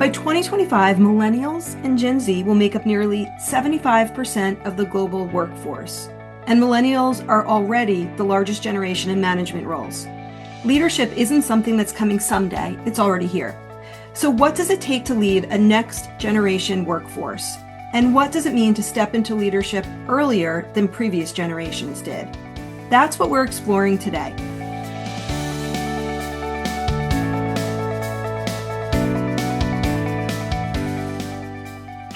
By 2025, Millennials and Gen Z will make up nearly 75% of the global workforce. And Millennials are already the largest generation in management roles. Leadership isn't something that's coming someday, it's already here. So, what does it take to lead a next generation workforce? And what does it mean to step into leadership earlier than previous generations did? That's what we're exploring today.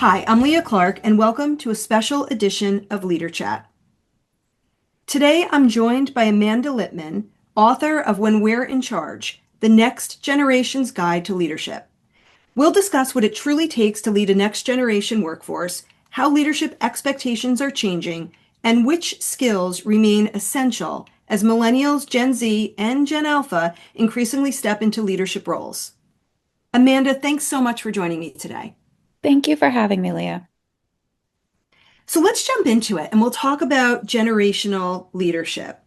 Hi, I'm Leah Clark, and welcome to a special edition of LeaderChat. Today, I'm joined by Amanda Litman, author of When We're in Charge, The Next Generation's Guide to Leadership. We'll discuss what it truly takes to lead a next generation workforce, how leadership expectations are changing, and which skills remain essential as Millennials, Gen Z, and Gen Alpha increasingly step into leadership roles. Amanda, thanks so much for joining me today. Thank you for having me, Leah. So let's jump into it and we'll talk about generational leadership.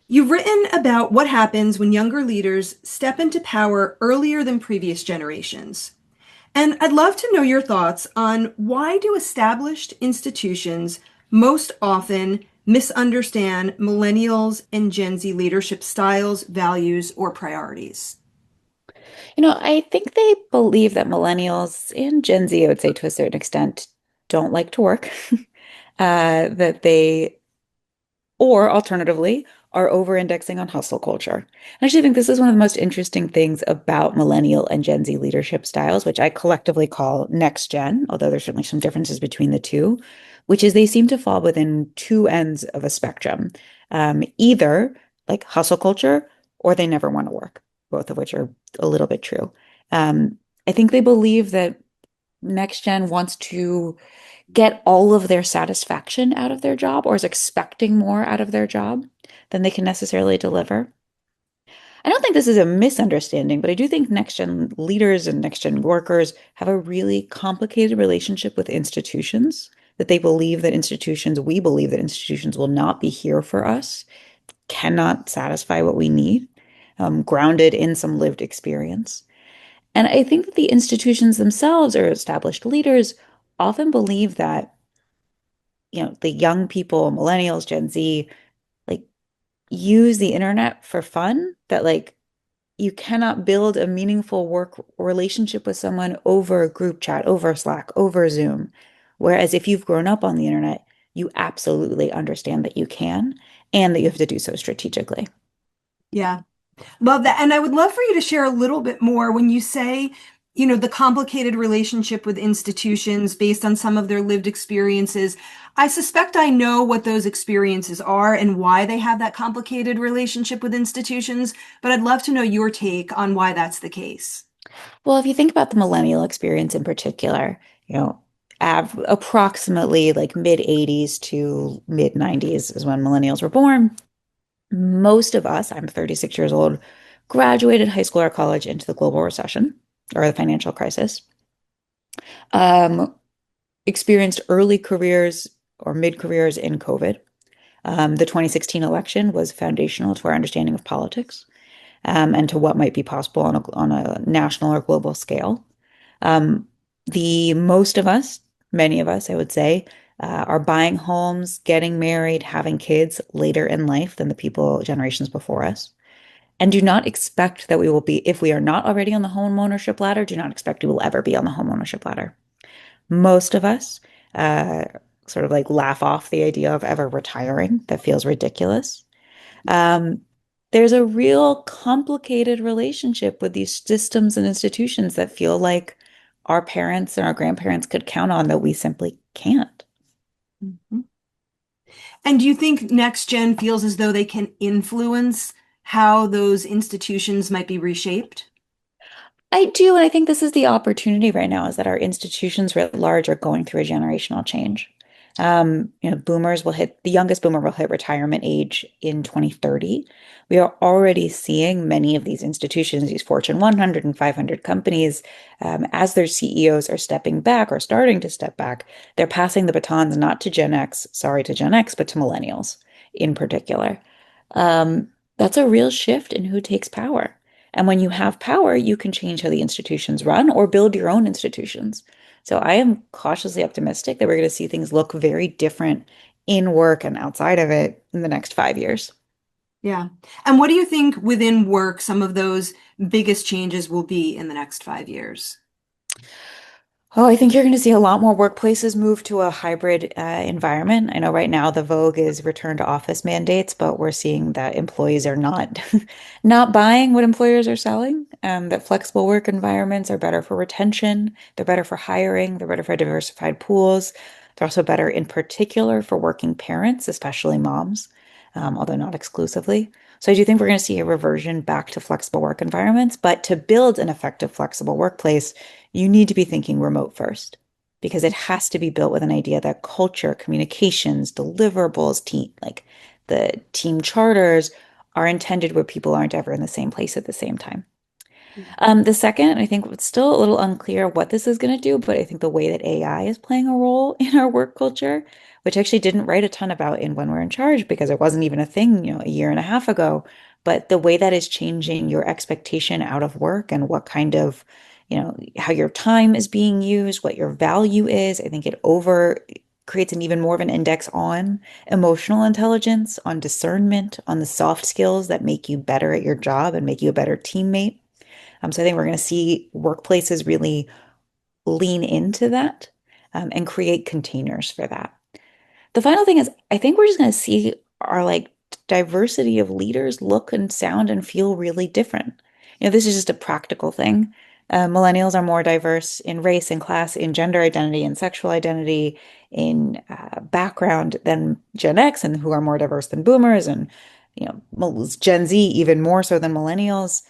You've written about what happens when younger leaders step into power earlier than previous generations. And I'd love to know your thoughts on why do established institutions most often misunderstand millennials and Gen Z leadership styles, values, or priorities? I think they believe that millennials and Gen Z, I would say to a certain extent, don't like to work. That they, or alternatively, are over-indexing on hustle culture. And I actually think this is one of the most interesting things about millennial and Gen Z leadership styles, which I collectively call next gen, although there's certainly some differences between the two, which is they seem to fall within two ends of a spectrum. Either like hustle culture or they never want to work, both of which are a little bit true. I think they believe that next gen wants to get all of their satisfaction out of their job or is expecting more out of their job than they can necessarily deliver. I don't think this is a misunderstanding, but I do think next gen leaders and next gen workers have a really complicated relationship with institutions, that they believe that institutions, we believe that institutions will not be here for us, cannot satisfy what we need, grounded in some lived experience. And I think that the institutions themselves or established leaders often believe that, the young people, millennials, Gen Z, like use the internet for fun, that like you cannot build a meaningful work relationship with someone over a group chat, over Slack, over Zoom. Whereas if you've grown up on the internet, you absolutely understand that you can and that you have to do so strategically. Yeah. Love that. And I would love for you to share a little bit more when you say, the complicated relationship with institutions based on some of their lived experiences. I suspect I know what those experiences are and why they have that complicated relationship with institutions, but I'd love to know your take on why that's the case. Well, if you think about the millennial experience in particular, approximately like mid 80s to mid 90s is when millennials were born. Most of us, I'm 36 years old, graduated high school or college into the global recession or the financial crisis. Um, Experienced early careers or mid careers in COVID. The 2016 election was foundational to our understanding of politics, and to what might be possible on a national or global scale. Um, the most of us, many of us, I would say, are buying homes, getting married, having kids later in life than the people generations before us. And do not expect that we will be, if we are not already on the home ownership ladder, do not expect we will ever be on the home ownership ladder. Most of us uh, sort of like laugh off the idea of ever retiring. That feels ridiculous. Um, there's a real complicated relationship with these systems and institutions that feel like our parents and our grandparents could count on that we simply can't. Mhm. And do you think Next Gen feels as though they can influence how those institutions might be reshaped? I do, and I think this is the opportunity right now is that our institutions writ large are going through a generational change. Boomers will hit, the youngest boomer will hit retirement age in 2030. We are already seeing many of these institutions, these Fortune 100 and 500 companies, as their CEOs are stepping back or starting to step back, they're passing the batons not to Gen X, sorry to Gen X, but to millennials in particular. That's a real shift in who takes power. And when you have power, you can change how the institutions run or build your own institutions. So I am cautiously optimistic that we're going to see things look very different in work and outside of it in the next 5 years. Yeah. And what do you think within work some of those biggest changes will be in the next 5 years? Oh, I think you're going to see a lot more workplaces move to a hybrid environment. I know right now the vogue is return to office mandates, but we're seeing that employees are not not buying what employers are selling. That flexible work environments are better for retention, they're better for hiring, they're better for diversified pools. They're also better in particular for working parents, especially moms, although not exclusively. So I do think we're going to see a reversion back to flexible work environments, but to build an effective flexible workplace, you need to be thinking remote first because it has to be built with an idea that culture, communications, deliverables, team, like the team charters are intended where people aren't ever in the same place at the same time. The second, I think it's still a little unclear what this is going to do, but I think the way that AI is playing a role in our work culture, which I actually didn't write a ton about in When We're in Charge because it wasn't even a thing, a year and a half ago, but the way that is changing your expectation out of work and what kind of, how your time is being used, what your value is. I think it over creates an even more of an index on emotional intelligence, on discernment, on the soft skills that make you better at your job and make you a better teammate. So I think we're going to see workplaces really lean into that and create containers for that. The final thing is, I think we're just going to see our diversity of leaders look and sound and feel really different. This is just a practical thing. Millennials are more diverse in race and class, in gender identity and sexual identity, in background than Gen X, and who are more diverse than boomers, and Gen Z even more so than millennials.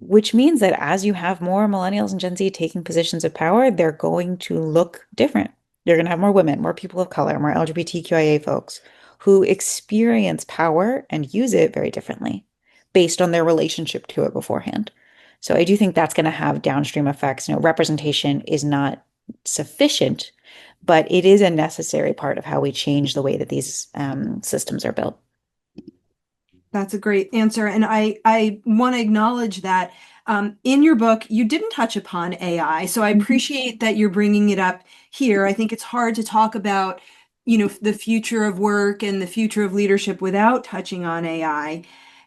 Which means that as you have more millennials and Gen Z taking positions of power, they're going to look different. You're going to have more women, more people of color, more LGBTQIA folks who experience power and use it very differently based on their relationship to it beforehand. So I do think that's going to have downstream effects. Representation is not sufficient, but it is a necessary part of how we change the way that these systems are built. That's a great answer. And I want to acknowledge that in your book, you didn't touch upon AI. So I Mhm. appreciate that you're bringing it up here. I think it's hard to talk about, the future of work and the future of leadership without touching on AI.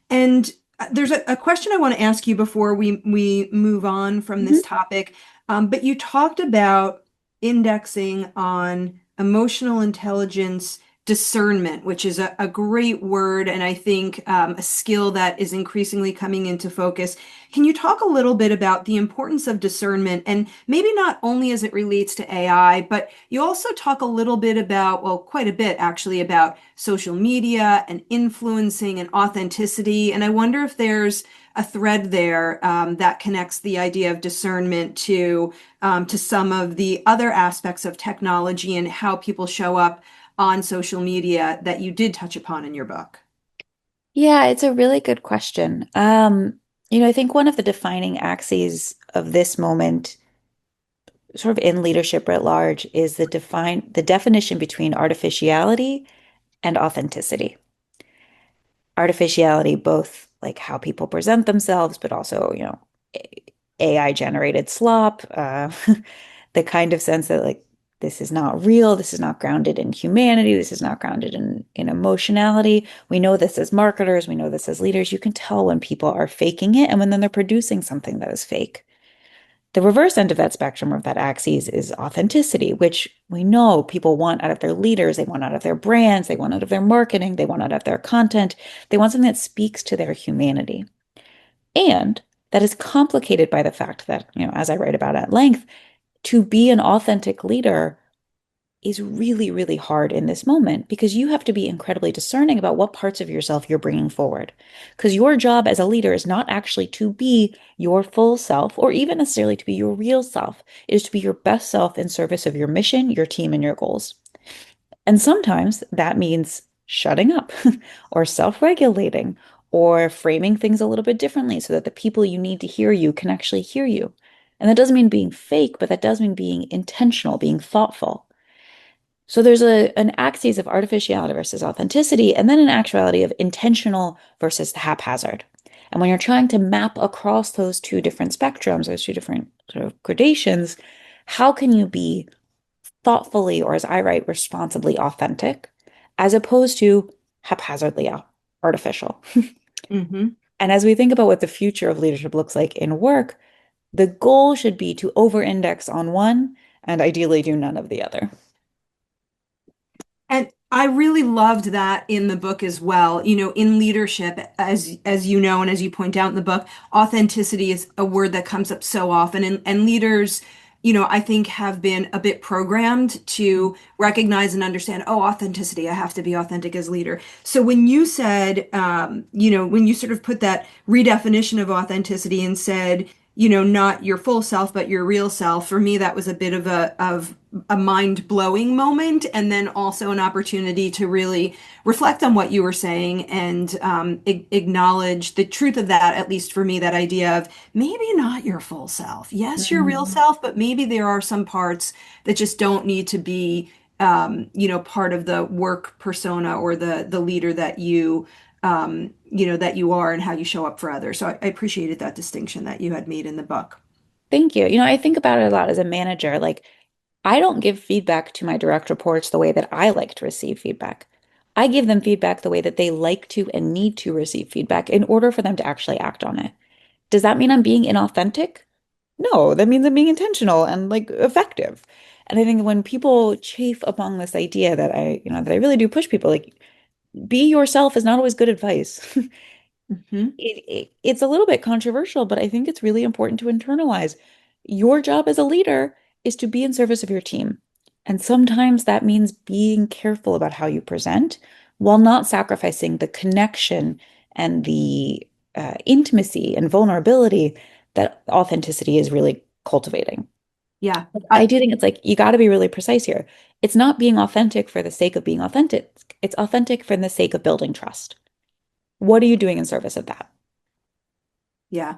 And there's a question I want to ask you before we move on from this Mhm. topic. But you talked about indexing on emotional intelligence discernment, which is a great word, and I think a skill that is increasingly coming into focus. Can you talk a little bit about the importance of discernment, and maybe not only as it relates to AI, but you also talk a little bit about, well, quite a bit actually, about social media and influencing and authenticity. And I wonder if there's a thread there that connects the idea of discernment to some of the other aspects of technology and how people show up on social media that you did touch upon in your book? Yeah, it's a really good question. I think one of the defining axes of this moment, sort of in leadership writ large, is the definition between artificiality and authenticity. Artificiality, both like how people present themselves, but also, AI generated slop, the kind of sense that this is not real, this is not grounded in humanity, this is not grounded in emotionality. We know this as marketers, we know this as leaders. You can tell when people are faking it and when then they're producing something that is fake. The reverse end of that spectrum of that axis is authenticity, which we know people want out of their leaders, they want out of their brands, they want out of their marketing, they want out of their content. They want something that speaks to their humanity. And that is complicated by the fact that, as I write about at length, to be an authentic leader is really, really hard in this moment because you have to be incredibly discerning about what parts of yourself you're bringing forward. Because your job as a leader is not actually to be your full self or even necessarily to be your real self. It is to be your best self in service of your mission, your team, and your goals. And sometimes that means shutting up or self-regulating or framing things a little bit differently so that the people you need to hear you can actually hear you. And that doesn't mean being fake, but that does mean being intentional, being thoughtful. So there's an axis of artificiality versus authenticity, and then an actuality of intentional versus haphazard. And when you're trying to map across those two different spectrums, those two different sort of gradations, how can you be thoughtfully, or as I write, responsibly authentic, as opposed to haphazardly artificial? Hmm. And as we think about what the future of leadership looks like in work, the goal should be to over-index on one and ideally do none of the other. And I really loved that in the book as well. You know, in leadership, as you know, and as you point out in the book, authenticity is a word that comes up so often. And leaders, you know, I think have been a bit programmed to recognize and understand, oh, authenticity, I have to be authentic as leader. So when you said, you know, when you sort of put that redefinition of authenticity and said, you know, not your full self, but your real self, for me, that was a bit of a mind-blowing moment, and then also an opportunity to really reflect on what you were saying and acknowledge the truth of that, at least for me, that idea of maybe not your full self. Yes, your real Mhm. self, but maybe there are some parts that just don't need to be, you know, part of the work persona or the leader that you know, that you are and how you show up for others. So I appreciated that distinction that you had made in the book. Thank you. I think about it a lot as a manager. Like, I don't give feedback to my direct reports the way that I like to receive feedback. I give them feedback the way that they like to and need to receive feedback in order for them to actually act on it. Does that mean I'm being inauthentic? No, that means I'm being intentional and like effective. And I think when people chafe upon this idea that that I really do push people, like, be yourself is not always good advice. Hmm. It's a little bit controversial, but I think it's really important to internalize. Your job as a leader is to be in service of your team. And sometimes that means being careful about how you present while not sacrificing the connection and the intimacy and vulnerability that authenticity is really cultivating. Yeah. I do think it's like you got to be really precise here. It's not being authentic for the sake of being authentic. It's authentic for the sake of building trust. What are you doing in service of that? Yeah.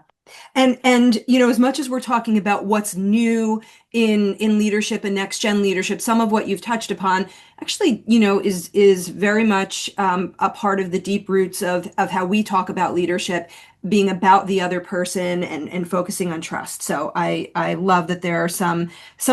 And you know, as much as we're talking about what's new in leadership and next gen leadership, some of what you've touched upon actually, you know, is very much a part of the deep roots of how we talk about leadership being about the other person and focusing on trust. So I love that there are some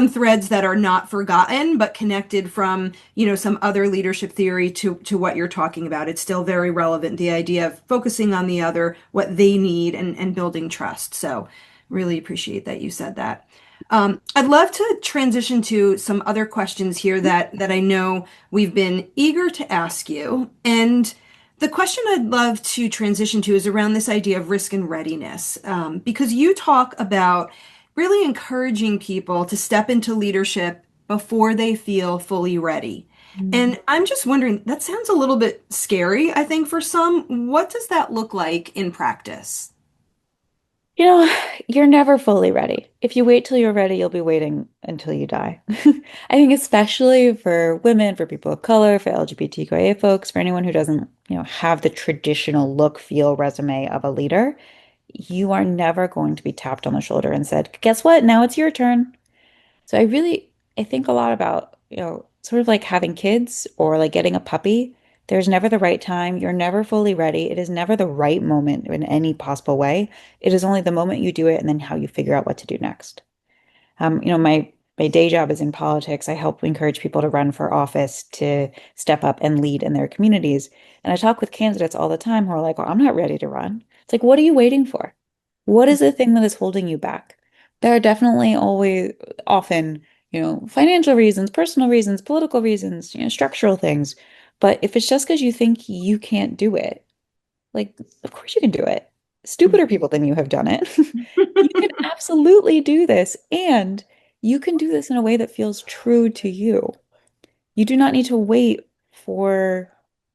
threads that are not forgotten but connected from, you know, some other leadership theory to what you're talking about. It's still very relevant, the idea of focusing on the other, what they need, and building trust. So really appreciate that you said that. I'd love to transition to some other questions here that I know we've been eager to ask you. And the question I'd love to transition to is around this idea of risk and readiness, because you talk about really encouraging people to step into leadership before they feel fully ready. Mm. And I'm just wondering, that sounds a little bit scary, I think, for some. What does that look like in practice? You know, you're never fully ready. If you wait till you're ready, you'll be waiting until you die. I think especially for women, for people of color, for LGBTQIA folks, for anyone who doesn't, have the traditional look, feel, resume of a leader, you are never going to be tapped on the shoulder and said, "Guess what? Now it's your turn." So I think a lot about, sort of like having kids or like getting a puppy. There's never the right time. You're never fully ready. It is never the right moment in any possible way. It is only the moment you do it and then how you figure out what to do next. My day job is in politics. I help encourage people to run for office, to step up and lead in their communities. And I talk with candidates all the time who are like, "Well, I'm not ready to run." It's like, what are you waiting for? What is the thing that is holding you back? There are definitely always often, financial reasons, personal reasons, political reasons, structural things. But if it's just because you think you can't do it, like, of course you can do it. Stupider people than you have done it. You can absolutely do this, and you can do this in a way that feels true to you. You do not need to wait for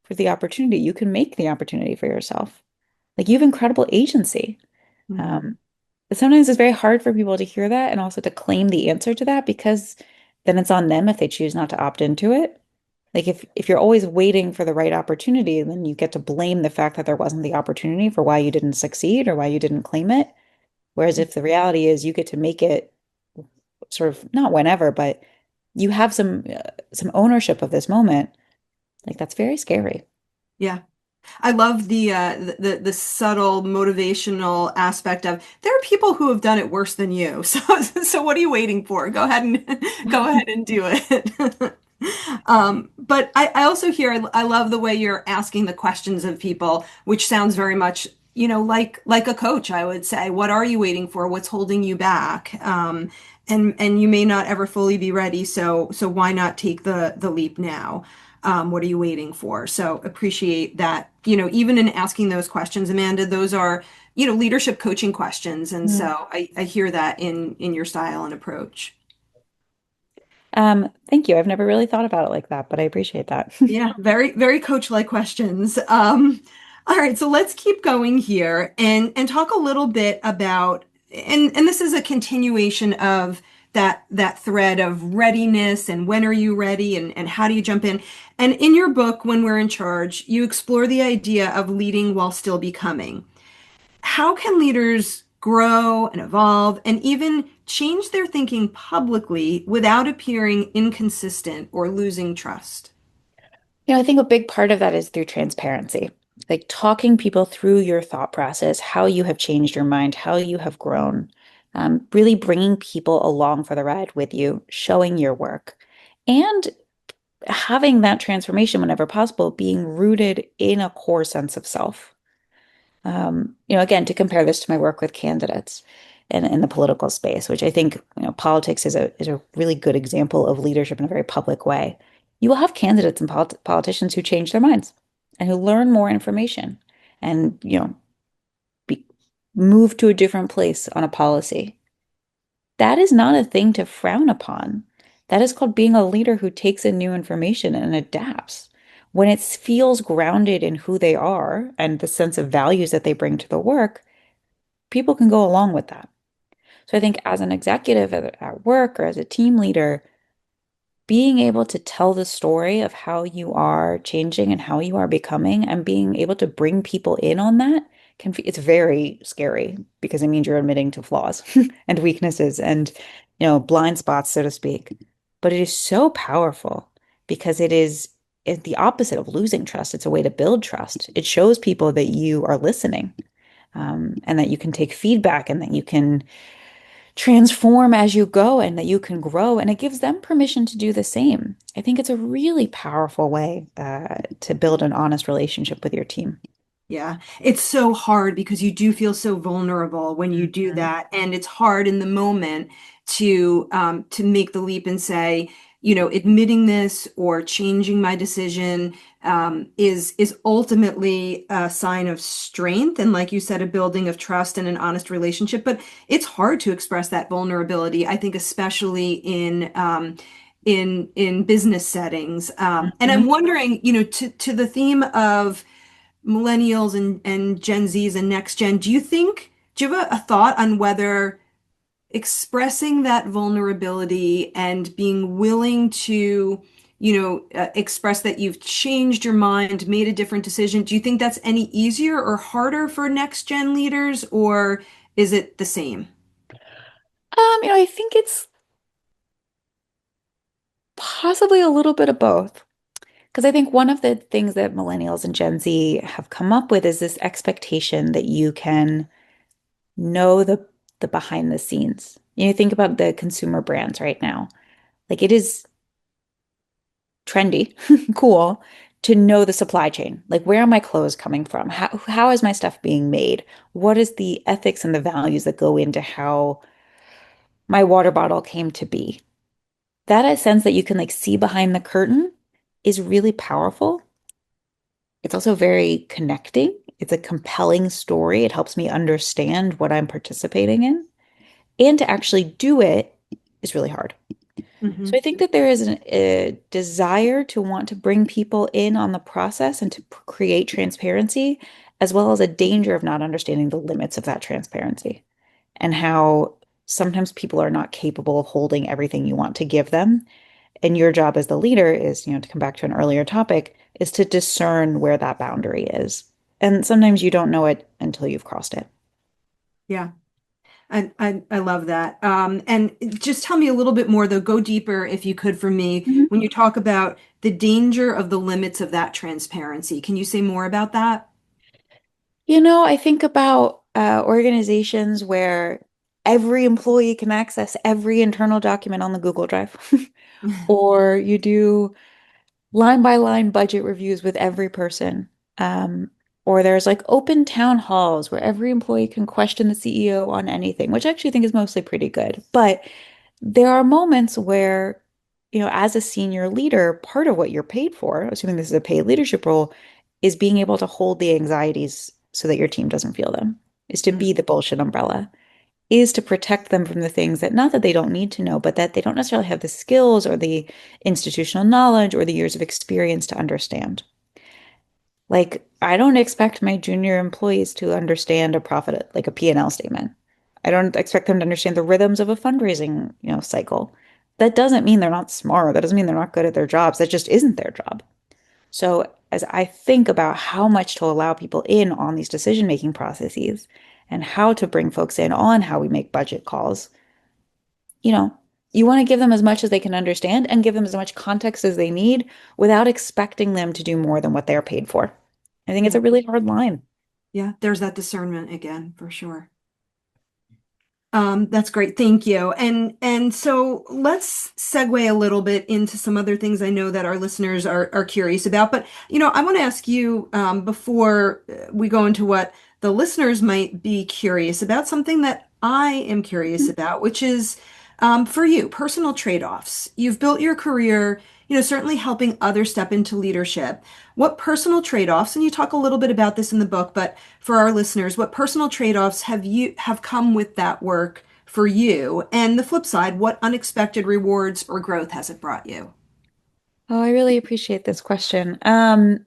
the opportunity. You can make the opportunity for yourself. Like, you have incredible agency. Um, but sometimes it's very hard for people to hear that and also to claim the answer to that because then it's on them if they choose not to opt into it. Like, if you're always waiting for the right opportunity, then you get to blame the fact that there wasn't the opportunity for why you didn't succeed or why you didn't claim it. Whereas if the reality is you get to make it sort of not whenever, but you have some ownership of this moment, like, that's very scary. Yeah. I love the subtle motivational aspect of there are people who have done it worse than you. So what are you waiting for? Go ahead and go ahead and do it. But I also hear I love the way you're asking the questions of people, which sounds very much, like a coach, I would say. What are you waiting for? What's holding you back? And you may not ever fully be ready, so why not take the leap now? What are you waiting for? So appreciate that, even in asking those questions, Amanda, those are, leadership coaching questions. And Mm. so I hear that in your style and approach. Thank you. I've never really thought about it like that, but I appreciate that. Yeah, very, very coach-like questions. All right, so let's keep going here and talk a little bit about, and this is a continuation of that thread of readiness and when are you ready and how do you jump in. And in your book, When We're in Charge, you explore the idea of leading while still becoming. How can leaders grow and evolve and even change their thinking publicly without appearing inconsistent or losing trust? I think a big part of that is through transparency, like talking people through your thought process, how you have changed your mind, how you have grown, really bringing people along for the ride with you, showing your work, and having that transformation whenever possible, being rooted in a core sense of self. Again, to compare this to my work with candidates in the political space, which I think, politics is a really good example of leadership in a very public way. You will have candidates and politicians who change their minds and who learn more information and, be, move to a different place on a policy. That is not a thing to frown upon. That is called being a leader who takes in new information and adapts. When it feels grounded in who they are and the sense of values that they bring to the work, people can go along with that. So I think as an executive at work or as a team leader, being able to tell the story of how you are changing and how you are becoming and being able to bring people in on that it's very scary because it means you're admitting to flaws and weaknesses and blind spots, so to speak. But it is so powerful because it's the opposite of losing trust. It's a way to build trust. It shows people that you are listening, and that you can take feedback and that you can transform as you go and that you can grow. And it gives them permission to do the same. I think it's a really powerful way to build an honest relationship with your team. Yeah, it's so hard because you do feel so vulnerable when you do Mhm. that, and it's hard in the moment to make the leap and say, admitting this or changing my decision is ultimately a sign of strength, and like you said, a building of trust and an honest relationship. But it's hard to express that vulnerability, I think, especially in business settings. And I'm Mhm. wondering, to the theme of millennials and Gen Zs and next gen, do you have a thought on whether expressing that vulnerability and being willing to, express that you've changed your mind, made a different decision, do you think that's any easier or harder for next gen leaders, or is it the same? I think it's possibly a little bit of both. Because I think one of the things that millennials and Gen Z have come up with is this expectation that you can know the behind the scenes. Think about the consumer brands right now. Like it is trendy, cool to know the supply chain. Like where are my clothes coming from? How is my stuff being made? What is the ethics and the values that go into how my water bottle came to be? That a sense that you can like see behind the curtain is really powerful. It's also very connecting. It's a compelling story. It helps me understand what I'm participating in. And to actually do it is really hard. So Hmm. I think that there is a desire to want to bring people in on the process and to create transparency, as well as a danger of not understanding the limits of that transparency and how sometimes people are not capable of holding everything you want to give them. And your job as the leader is, to come back to an earlier topic, is to discern where that boundary is. And sometimes you don't know it until you've crossed it. Yeah. I love that. And just tell me a little bit more, though, go deeper if you could for me Mhm. when you talk about the danger of the limits of that transparency. Can you say more about that? I think about organizations where every employee can access every internal document on the Google Drive, or you do line by line budget reviews with every person. Um, or there's like open town halls where every employee can question the CEO on anything, which I actually think is mostly pretty good. But there are moments where, as a senior leader, part of what you're paid for, assuming this is a paid leadership role, is being able to hold the anxieties so that your team doesn't feel them, is to Mm, be the bullshit umbrella, is to protect them from the things that not that they don't need to know, but that they don't necessarily have the skills or the institutional knowledge or the years of experience to understand. Like, I don't expect my junior employees to understand a profit, like a P&L statement. I don't expect them to understand the rhythms of a fundraising, cycle. That doesn't mean they're not smart. That doesn't mean they're not good at their jobs. That just isn't their job. So as I think about how much to allow people in on these decision-making processes and how to bring folks in on how we make budget calls, you know, you want to give them as much as they can understand and give them as much context as they need without expecting them to do more than what they're paid for. I think it's yeah, a really hard line. yeah, there's that discernment again, for sure. That's great. Thank you. And so let's segue a little bit into some other things I know that our listeners are curious about. But I want to ask you before we go into what the listeners might be curious about, something that I am curious about, which is for you, personal trade-offs. You've built your career, certainly helping others step into leadership. What personal trade-offs, and you talk a little bit about this in the book, but for our listeners, what personal trade-offs have come with that work for you? And the flip side, what unexpected rewards or growth has it brought you? Oh, I really appreciate this question. Having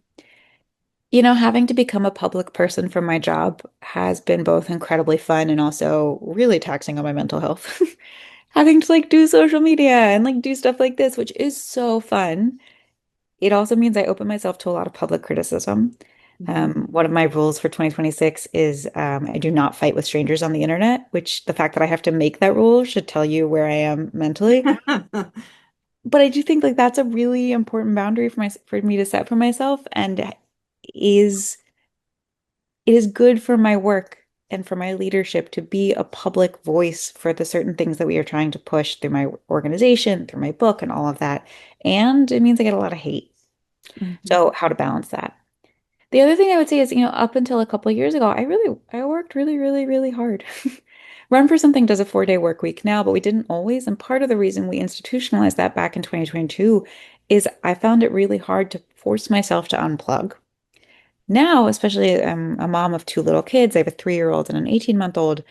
to become a public person for my job has been both incredibly fun and also really taxing on my mental health. Having to like do social media and like do stuff like this, which is so fun. It also means I open myself to a lot of public criticism. Mhm. One of my rules for 2026 is I do not fight with strangers on the internet, which the fact that I have to make that rule should tell you where I am mentally. But I do think like that's a really important boundary for me to set for myself, and is it is good for my work and for my leadership to be a public voice for the certain things that we are trying to push through my organization, through my book, and all of that. And it means I get a lot of hate. Mhm. So how to balance that? The other thing I would say is, up until a couple of years ago, I worked really, really, really hard. Run for Something does a 4-day work week now, but we didn't always. And part of the reason we institutionalized that back in 2022 is I found it really hard to force myself to unplug. Now, especially I'm a mom of two little kids. I have a 3-year-old and an 18-month-old.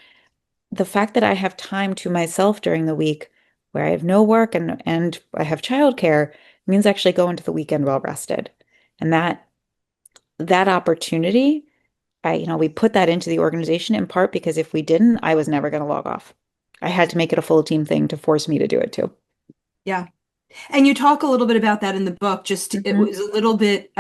The fact that I have time to myself during the week where I have no work and I have childcare means I actually go into the weekend well rested. And that opportunity, we put that into the organization in part because if we didn't, I was never going to log off. I had to make it a full team thing to force me to do it too. Yeah. And you talk a little bit about that in the book. Just it Mhm. was a little bit,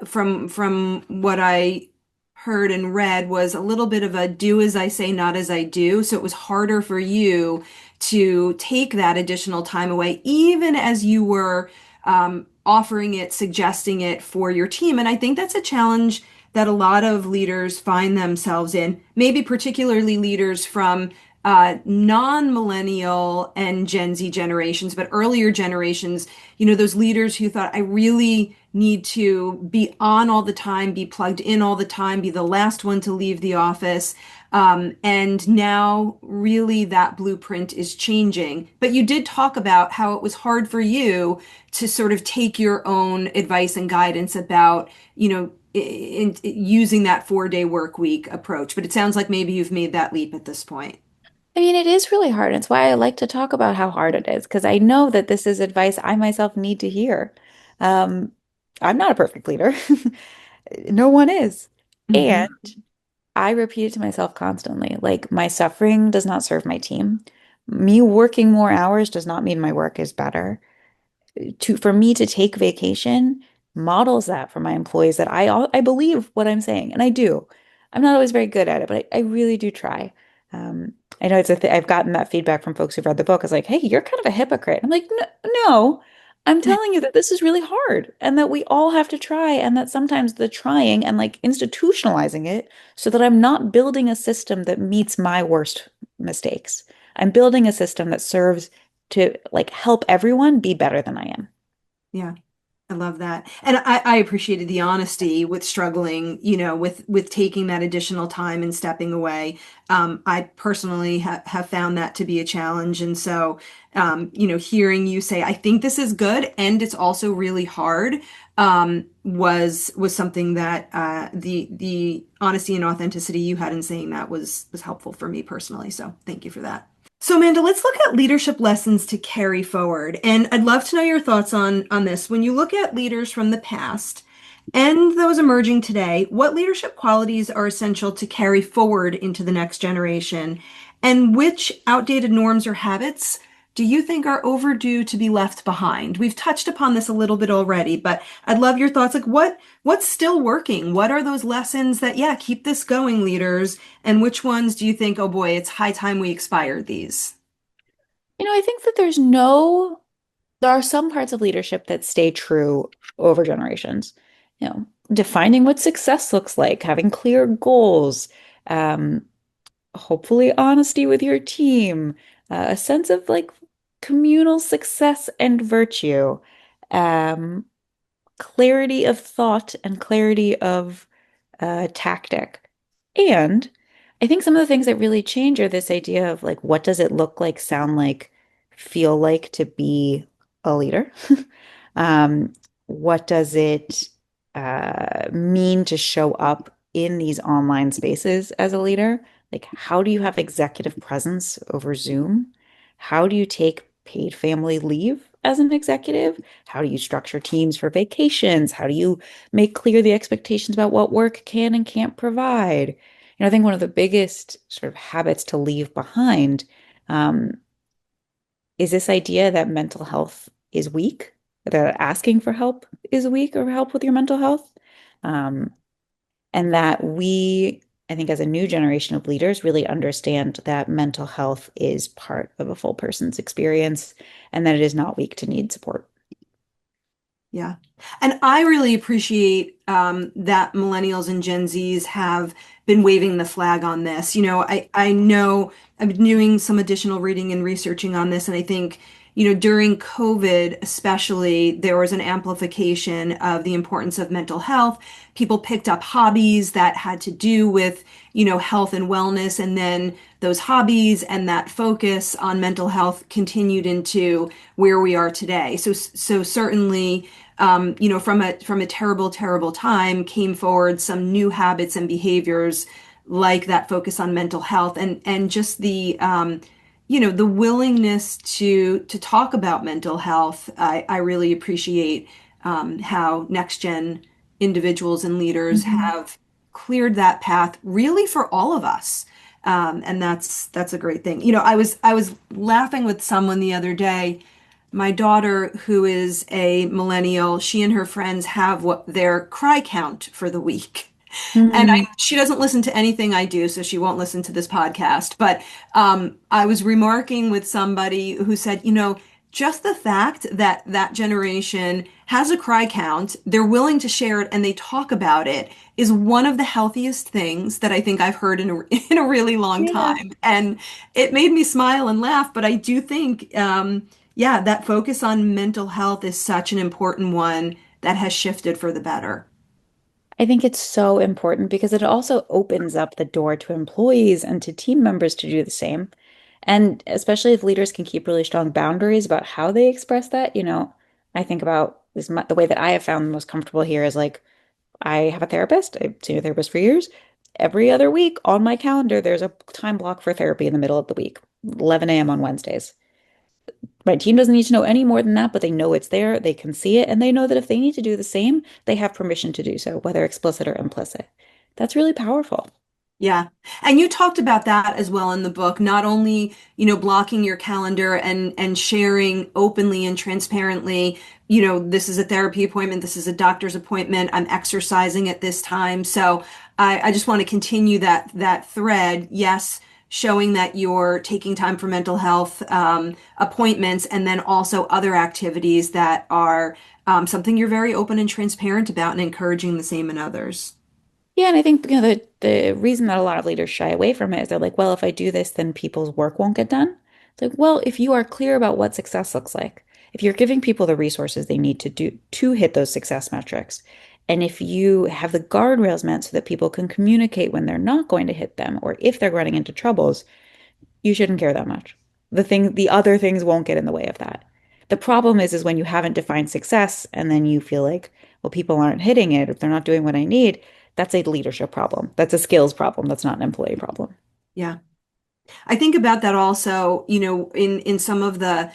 from what I heard and read was a little bit of a do as I say, not as I do. So it was harder for you to take that additional time away, even as you were offering it, suggesting it for your team. And I think that's a challenge that a lot of leaders find themselves in, maybe particularly leaders from non-millennial and Gen Z generations, but earlier generations, those leaders who thought, I really need to be on all the time, be plugged in all the time, be the last one to leave the office. And now, really, that blueprint is changing. But you did talk about how it was hard for you to sort of take your own advice and guidance about, using that 4-day work week approach. But it sounds like maybe you've made that leap at this point. I mean, it is really hard. It's why I like to talk about how hard it is, because I know that this is advice I myself need to hear. Um, I'm not a perfect leader. No one is. And Mhm. I repeat it to myself constantly. Like, my suffering does not serve my team. Me working more hours does not mean my work is better. For me to take vacation models that for my employees that I believe what I'm saying, and I do. I'm not always very good at it, but I really do try. I know it's a th I've gotten that feedback from folks who've read the book. It's like, hey, you're kind of a hypocrite. I'm like, no, I'm telling you that this is really hard and that we all have to try, and that sometimes the trying and like institutionalizing it so that I'm not building a system that meets my worst mistakes. I'm building a system that serves to like help everyone be better than I am. Yeah. I love that. And I appreciated the honesty with struggling, with taking that additional time and stepping away. I personally have found that to be a challenge. And so, hearing you say, I think this is good and it's also really hard, was something that the honesty and authenticity you had in saying that was helpful for me personally. So thank you for that. So, Amanda, let's look at leadership lessons to carry forward. And I'd love to know your thoughts on this. When you look at leaders from the past and those emerging today, what leadership qualities are essential to carry forward into the next generation? And which outdated norms or habits do you think are overdue to be left behind? We've touched upon this a little bit already, but I'd love your thoughts. Like what's still working? What are those lessons that, yeah, keep this going, leaders? And which ones do you think, oh boy, it's high time we expired these? I think that there are some parts of leadership that stay true over generations. Defining what success looks like, having clear goals, um, hopefully honesty with your team, a sense of like communal success and virtue, um, clarity of thought and clarity of tactic. And I think some of the things that really change are this idea of like, what does it look like, sound like, feel like to be a leader? Um, what does it mean to show up in these online spaces as a leader? Like, how do you have executive presence over Zoom? How do you take paid family leave as an executive? How do you structure teams for vacations? How do you make clear the expectations about what work can and can't provide? I think one of the biggest sort of habits to leave behind um, is this idea that mental health is weak, that asking for help is weak or help with your mental health. Um, and that I think, as a new generation of leaders, really understand that mental health is part of a full person's experience and that it is not weak to need support. Yeah. And I really appreciate that millennials and Gen Zs have been waving the flag on this. I know I've been doing some additional reading and researching on this, and I think, during COVID, especially, there was an amplification of the importance of mental health. People picked up hobbies that had to do with, health and wellness, and then those hobbies and that focus on mental health continued into where we are today. So certainly, from a terrible, terrible time came forward some new habits and behaviors like that focus on mental health and just the willingness to talk about mental health. I really appreciate how next gen individuals and leaders Mhm. have cleared that path really for all of us. And that's a great thing. I was laughing with someone the other day. My daughter, who is a millennial, she and her friends have what their cry count for the week. And Mm. she doesn't listen to anything I do, so she won't listen to this podcast. But I was remarking with somebody who said, just the fact that that generation has a cry count, they're willing to share it, and they talk about it is one of the healthiest things that I think I've heard in in a really long Yeah. time. And it made me smile and laugh. But I do think, yeah, that focus on mental health is such an important one that has shifted for the better. I think it's so important because it also opens up the door to employees and to team members to do the same. And especially if leaders can keep really strong boundaries about how they express that, I think about the way that I have found the most comfortable here is like I have a therapist. I've seen a therapist for years. Every other week on my calendar, there's a time block for therapy in the middle of the week, 11 a.m. on Wednesdays. My team doesn't need to know any more than that, but they know it's there, they can see it, and they know that if they need to do the same, they have permission to do so, whether explicit or implicit. That's really powerful. Yeah. And you talked about that as well in the book, not only, blocking your calendar and sharing openly and transparently, this is a therapy appointment, this is a doctor's appointment, I'm exercising at this time. So I just want to continue that thread. Yes, showing that you're taking time for mental health appointments, and then also other activities that are something you're very open and transparent about and encouraging the same in others. Yeah, and I think the reason that a lot of leaders shy away from it is they're like, well, if I do this, then people's work won't get done. It's like, well, if you are clear about what success looks like, if you're giving people the resources they need to do to hit those success metrics, and if you have the guardrails meant so that people can communicate when they're not going to hit them or if they're running into troubles, you shouldn't care that much. The other things won't get in the way of that. The problem is when you haven't defined success and then you feel like, well, people aren't hitting it, if they're not doing what I need, that's a leadership problem. That's a skills problem. That's not an employee problem. Yeah. I think about that also, in some of the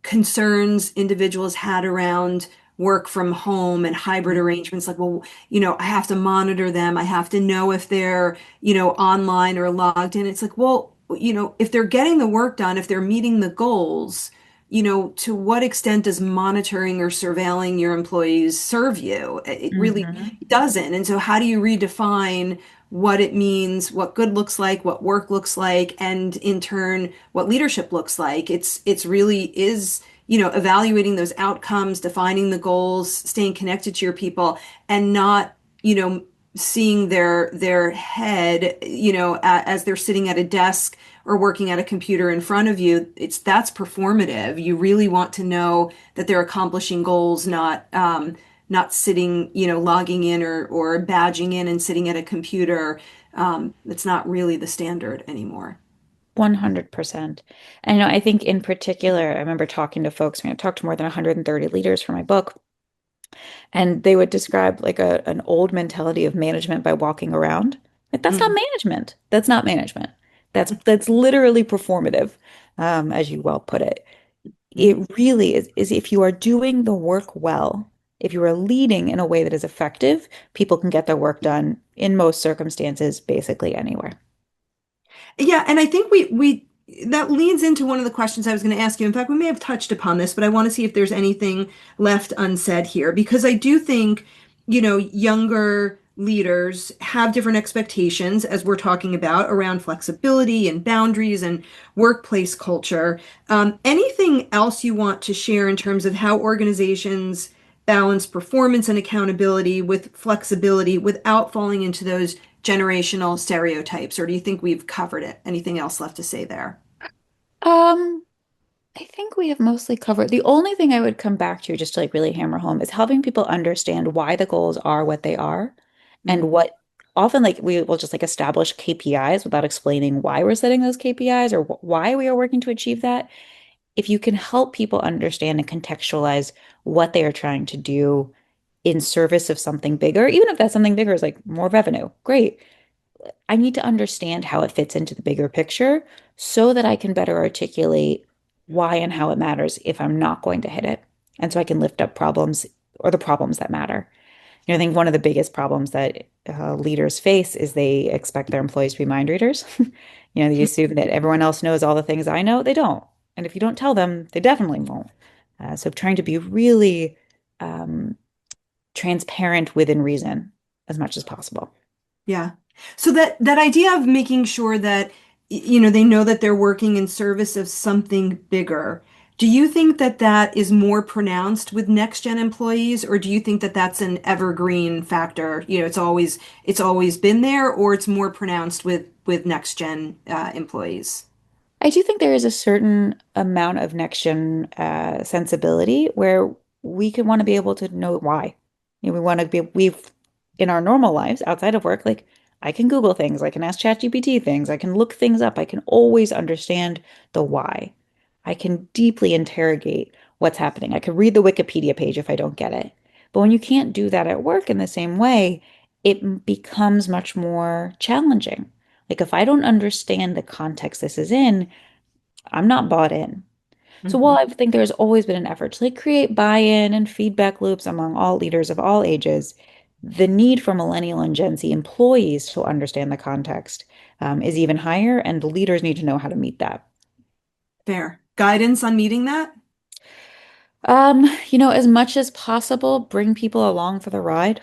concerns individuals had around work from home and hybrid arrangements, like, well, I have to monitor them. I have to know if they're, online or logged in. It's like, well, if they're getting the work done, if they're meeting the goals, to what extent does monitoring or surveilling your employees serve you? It really Hmm. doesn't. And so how do you redefine what it means, what good looks like, what work looks like, and in turn, what leadership looks like? It's really is, evaluating those outcomes, defining the goals, staying connected to your people, and not, seeing their head, as they're sitting at a desk or working at a computer in front of you. That's performative. You really want to know that they're accomplishing goals, not sitting, logging in or badging in and sitting at a computer. It's not really the standard anymore. 100%. And I think in particular, I remember talking to folks, I talked to more than 130 leaders for my book, and they would describe like an old mentality of management by walking around. Like that's not Mm, management. That's not management. That's literally performative, as you well put it. It mhm. really is if you are doing the work well, if you are leading in a way that is effective, people can get their work done in most circumstances, basically anywhere. Yeah, and I think we that leads into one of the questions I was going to ask you. In fact, we may have touched upon this, but I want to see if there's anything left unsaid here because I do think, younger leaders have different expectations as we're talking about around flexibility and boundaries and workplace culture. Anything else you want to share in terms of how organizations balance performance and accountability with flexibility without falling into those generational stereotypes, or do you think we've covered it? Anything else left to say there? Um, I think we have mostly covered. The only thing I would come back to just to like really hammer home is helping people understand why the goals are what they are Mm, and what often like we will just like establish KPIs without explaining why we're setting those KPIs or why we are working to achieve that. If you can help people understand and contextualize what they are trying to do in service of something bigger, even if that something bigger is like more revenue, great. I need to understand how it fits into the bigger picture so that I can better articulate why and how it matters if I'm not going to hit it. And so I can lift up problems or the problems that matter. I think one of the biggest problems that leaders face is they expect their employees to be mind readers. They assume that everyone else knows all the things I know. They don't. And if you don't tell them, they definitely won't. So trying to be really um, transparent within reason as much as possible. yeah. So that idea of making sure that they know that they're working in service of something bigger. Do you think that that is more pronounced with next gen employees, or do you think that that's an evergreen factor? It's always been there, or it's more pronounced with next gen employees? I do think there is a certain amount of next gen sensibility where we could want to be able to know why. We want to be, we've in our normal lives outside of work, like I can Google things, I can ask ChatGPT things, I can look things up, I can always understand the why. I can deeply interrogate what's happening. I could read the Wikipedia page if I don't get it. But when you can't do that at work in the same way, it becomes much more challenging. Like if I don't understand the context this is in, I'm not bought in. So while Mhm. I think there's always been an effort to like create buy-in and feedback loops among all leaders of all ages, the need for millennial and Gen Z employees to understand the context is even higher, and the leaders need to know how to meet that. Fair. Guidance on meeting that? As much as possible, bring people along for the ride,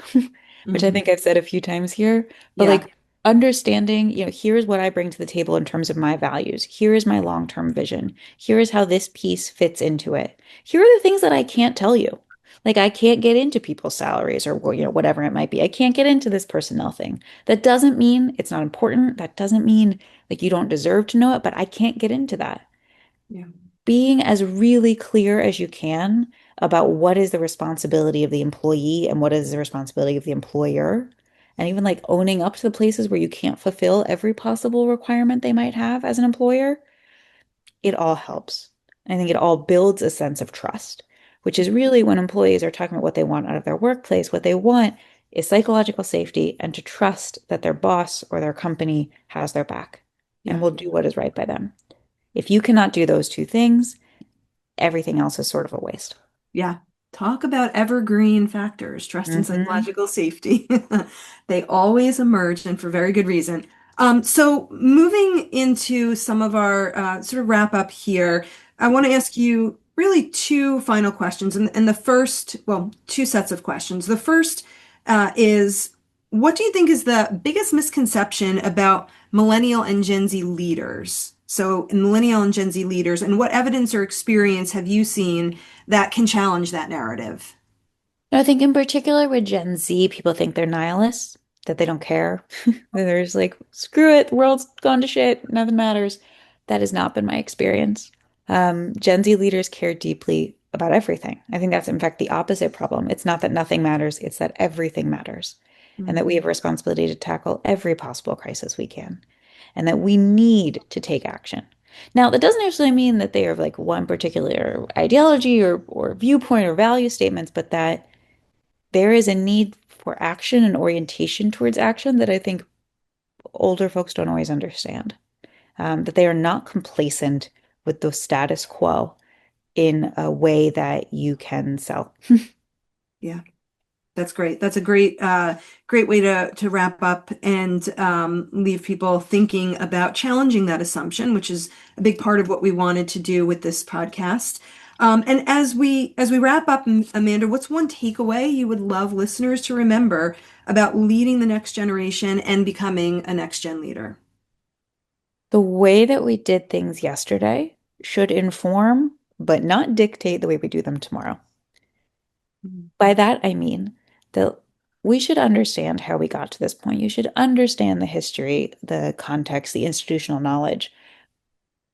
which I Hmm. think I've said a few times here, but Yeah. like understanding, here's what I bring to the table in terms of my values. Here is my long-term vision. Here is how this piece fits into it. Here are the things that I can't tell you. Like I can't get into people's salaries or whatever it might be. I can't get into this personnel thing. That doesn't mean it's not important. That doesn't mean like you don't deserve to know it, but I can't get into that. Yeah. Being as really clear as you can about what is the responsibility of the employee and what is the responsibility of the employer, and even like owning up to the places where you can't fulfill every possible requirement they might have as an employer, it all helps. I think it all builds a sense of trust, which is really when employees are talking about what they want out of their workplace, what they want is psychological safety and to trust that their boss or their company has their back and Yeah. will do what is right by them. If you cannot do those two things, everything else is sort of a waste. Yeah. Talk about evergreen factors, trust and Hmm. psychological safety. They always emerge, and for very good reason. So, moving into some of our sort of wrap up here, I want to ask you really two final questions. And the first, well, two sets of questions. The first is what do you think is the biggest misconception about millennial and Gen Z leaders? So, millennial and Gen Z leaders, and what evidence or experience have you seen that can challenge that narrative? I think in particular with Gen Z, people think they're nihilists, that they don't care. They're just like, screw it, the world's gone to shit, nothing matters. That has not been my experience. Gen Z leaders care deeply about everything. I think that's in fact the opposite problem. It's not that nothing matters, it's that everything matters, and that we have a responsibility to tackle every possible crisis we can, and that we need to take action. Now, that doesn't necessarily mean that they are like one particular ideology or viewpoint or value statements, but that there is a need for action and orientation towards action that I think older folks don't always understand. That they are not complacent with the status quo in a way that you can sell. Yeah, that's great. That's a great way to wrap up and leave people thinking about challenging that assumption, which is a big part of what we wanted to do with this podcast. And as we wrap up, Amanda, what's one takeaway you would love listeners to remember about leading the next generation and becoming a next gen leader? The way that we did things yesterday should inform, but not dictate the way we do them tomorrow. Mhm. By that, I mean that we should understand how we got to this point. You should understand the history, the context, the institutional knowledge.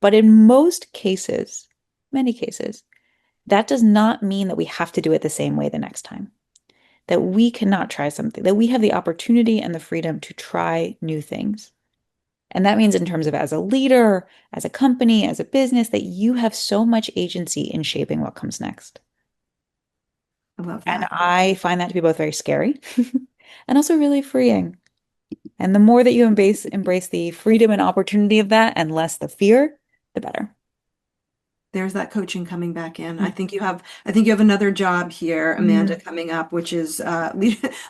But in most cases, many cases, that does not mean that we have to do it the same way the next time, that we cannot try something, that we have the opportunity and the freedom to try new things. And that means in terms of as a leader, as a company, as a business, that you have so much agency in shaping what comes next. I love And that. I find that to be both very scary and also really freeing. And the more that you embrace the freedom and opportunity of that and less the fear, the better. There's that coaching coming back in. I think you have another job here, Amanda, Mhm. coming up, which is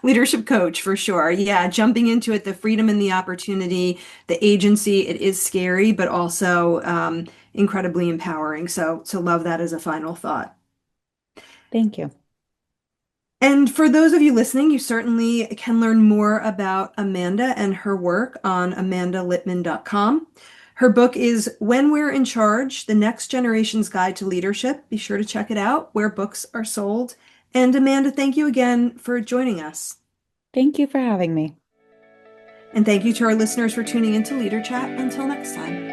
leadership coach for sure. Yeah, jumping into it, the freedom and the opportunity, the agency, it is scary, but also incredibly empowering. So love that as a final thought. Thank you. And for those of you listening, you certainly can learn more about Amanda and her work on amandalitman.com. Her book is When We're in Charge, The Next Generation's Guide to Leadership. Be sure to check it out where books are sold. And Amanda, thank you again for joining us. Thank you for having me. And thank you to our listeners for tuning into Leader Chat. Until next time.